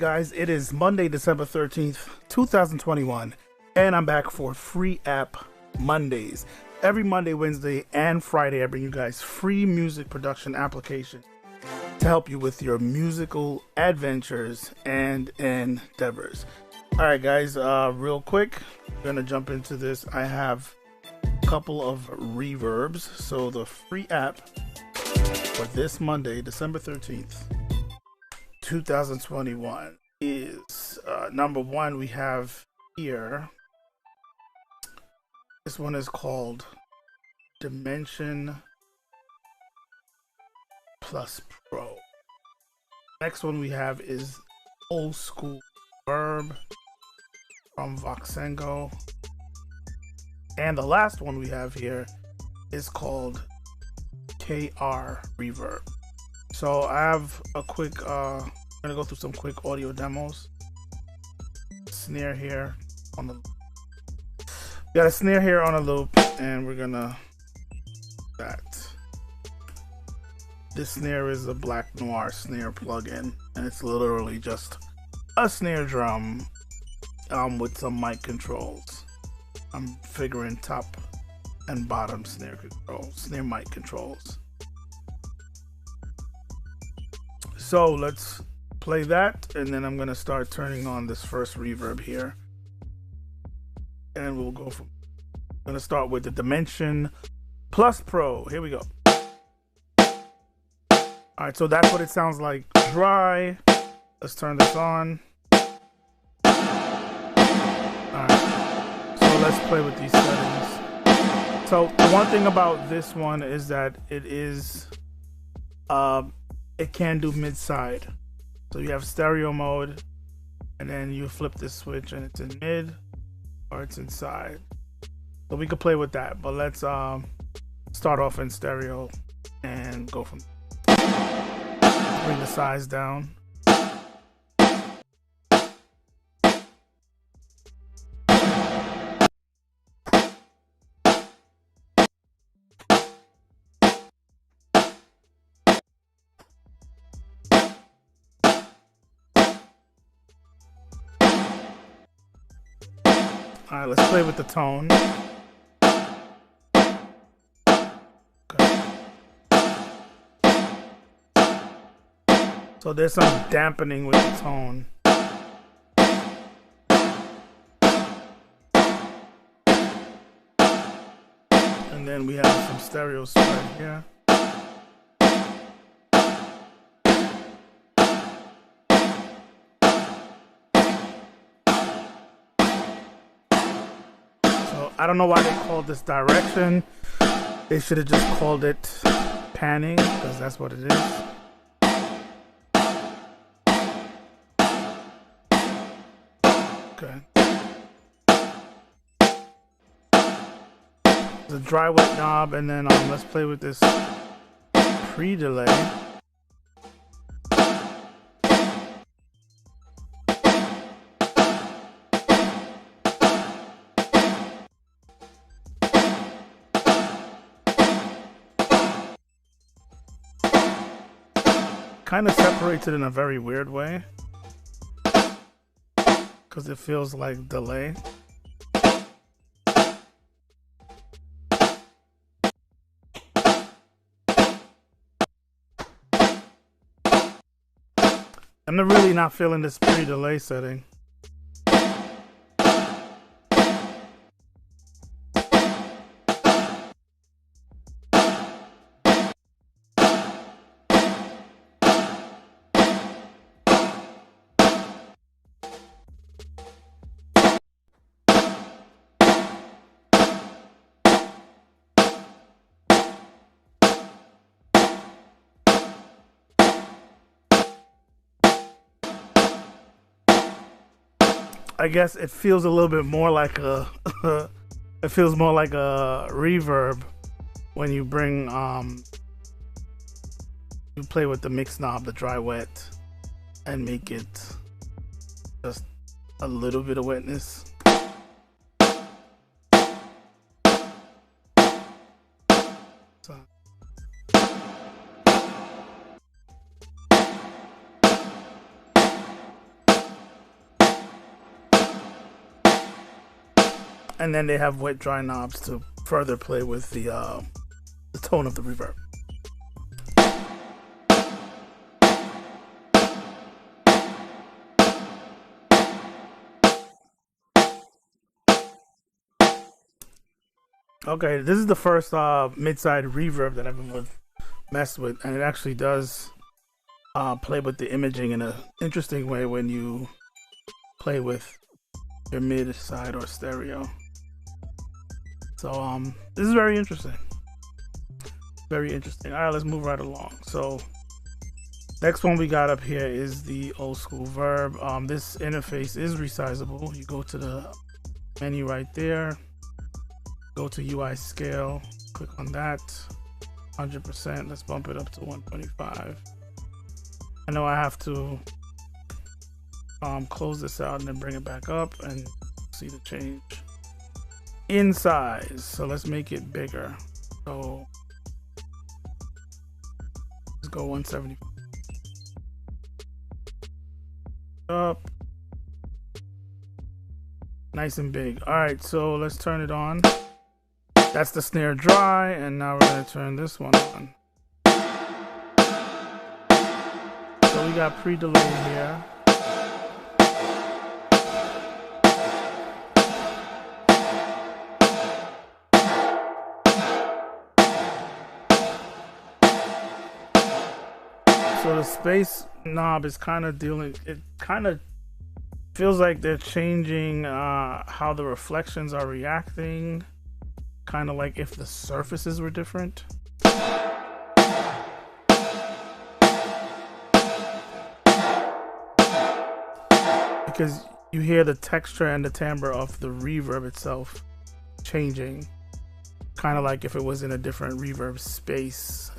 guys, it is Monday, December 13th, 2021, and I'm back for Free App Mondays. Every Monday, Wednesday, and Friday, I bring you guys free music production application to help you with your musical adventures and endeavors. All right, guys, real quick, I'm going to jump into this. I have a couple of reverbs. So the free app for this Monday, December 13th, 2021 is number one we have here. This one is called Dimension Plus Pro. Next one we have is Old School Verb from Voxengo. And the last one we have here is called KR Reverb. So I have a quick, I'm gonna go through some quick audio demos. Snare here on the, got a snare here on a loop, and we're gonna that. This snare is a Black Noir snare plugin, and it's literally just a snare drum with some mic controls. I'm figuring top and bottom snare controls, snare mic controls. So let's play that, and then I'm gonna start turning on this first reverb here, and we'll go from. I'm gonna start with the Dimension Plus Pro. Here we go. All right, so that's what it sounds like dry. Let's turn this on. All right, so let's play with these settings. So the one thing about this one is that it is, it can do mid-side. So you have stereo mode, and then you flip this switch and it's in mid or it's inside. So we could play with that, but let's start off in stereo and go from there. Bring the size down. All right, let's play with the tone. Okay. So there's some dampening with the tone. And then we have some stereo spread here. I don't know why they called this direction. They should have just called it panning, because that's what it is. Okay. There's a dry wet knob, and then let's play with this pre-delay. Kind of separates it in a very weird way, because it feels like delay. I'm really not feeling this pre-delay setting. I guess it feels a little bit more like a it feels more like a reverb when you bring you play with the mix knob, the dry wet, and make it just a little bit of wetness. So. And then they have wet dry knobs to further play with the tone of the reverb. Okay, this is the first mid-side reverb that I've ever messed with, and it actually does play with the imaging in an interesting way when you play with your mid-side or stereo. So this is very interesting. Very interesting. All right, let's move right along. So next one we got up here is the old school Verb. This interface is resizable. You go to the menu right there, go to UI scale, click on that, 100%. Let's bump it up to 125. I know I have to close this out and then bring it back up and see the change in size. So let's make it bigger. So let's go 170 up, nice and big. All right, so let's turn it on. That's the snare dry, and now we're gonna turn this one on. So we got pre-delay here. So the space knob is kind of it kind of feels like they're changing how the reflections are reacting, kind of like if the surfaces were different. Because you hear the texture and the timbre of the reverb itself changing, kind of like if it was in a different reverb space.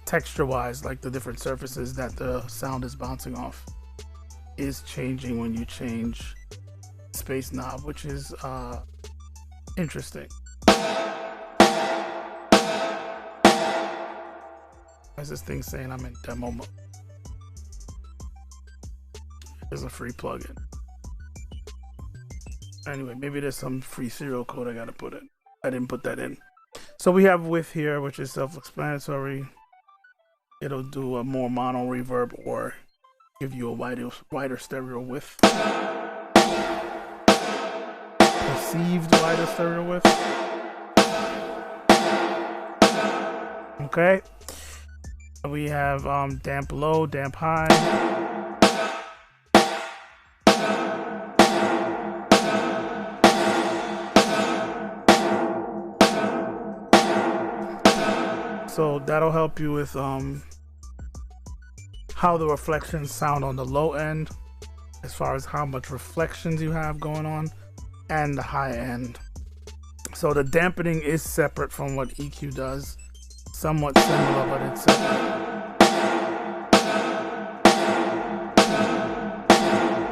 Texture wise, like the different surfaces that the sound is bouncing off is changing when you change space knob, which is interesting. Why is this thing saying I'm in demo mode? There's a free plugin. Anyway, maybe there's some free serial code I gotta put in. I didn't put that in. So we have width here, which is self-explanatory. It'll do a more mono reverb or give you a wider stereo width. Perceived wider stereo width. Okay. We have damp low, damp high. So that'll help you with how the reflections sound on the low end, as far as how much reflections you have going on, and the high end. So the dampening is separate from what EQ does, somewhat similar, but it's separate.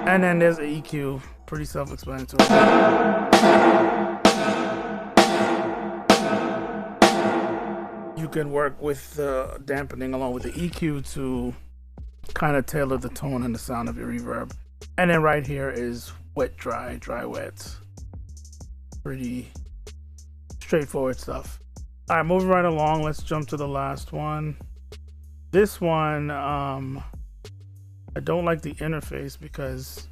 And then there's the EQ, pretty self-explanatory. You can work with the dampening along with the EQ to kind of tailor the tone and the sound of your reverb. And then right here is wet, dry, dry, wet. Pretty straightforward stuff. All right, moving right along, let's jump to the last one. This one, I don't like the interface because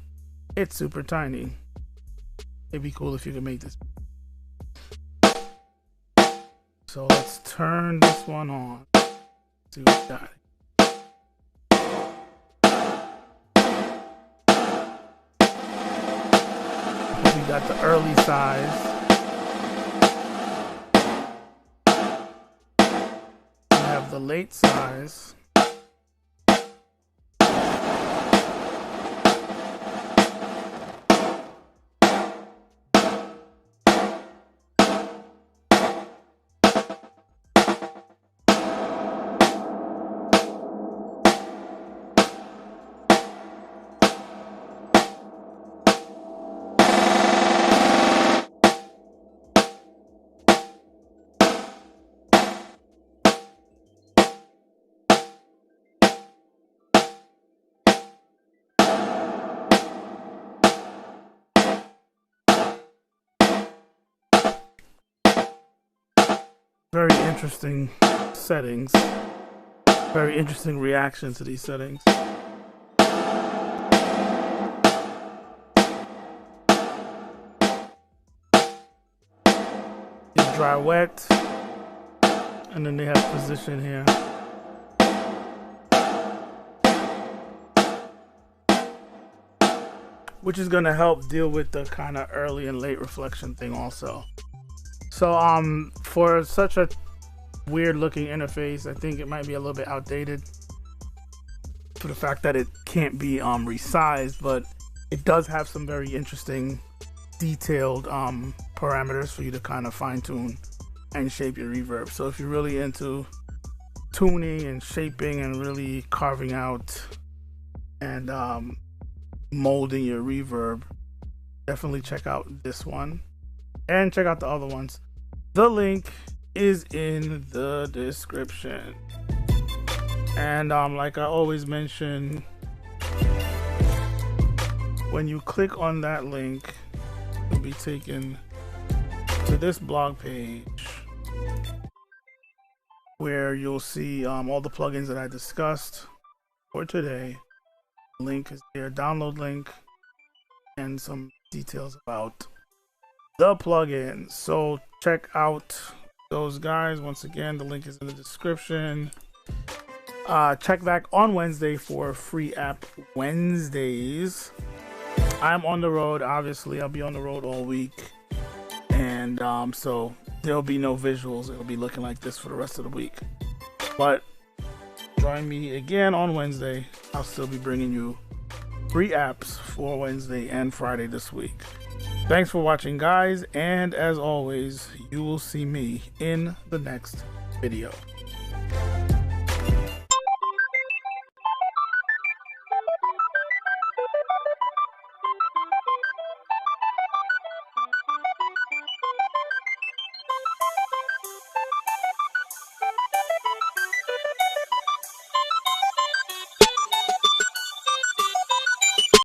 it's super tiny. It'd be cool if you could make this. So let's turn this one on. See what we got. We got the early size. We have the late size. very interesting settings, very interesting reaction to these settings. Dry wet, and then they have position here. Which is gonna help deal with the kind of early and late reflection thing also. So for such a weird looking interface, I think it might be a little bit outdated for the fact that it can't be resized, but it does have some very interesting detailed parameters for you to kind of fine-tune and shape your reverb. So if you're really into tuning and shaping and really carving out and molding your reverb, definitely check out this one and check out the other ones. The link is in the description. And like I always mention, when you click on that link, you'll be taken to this blog page where you'll see all the plugins that I discussed for today. Link is there, download link, and some details about the plugins. So check out those guys. Once again, the link is in the description. Check back on Wednesday for Free App Wednesdays. I'm on the road, obviously. I'll be on the road all week, and so there'll be no visuals. It'll be looking like this for the rest of the week, but join me again on Wednesday. I'll still be bringing you free apps for Wednesday and Friday this week. Thanks for watching, guys, and as always, you will see me in the next video.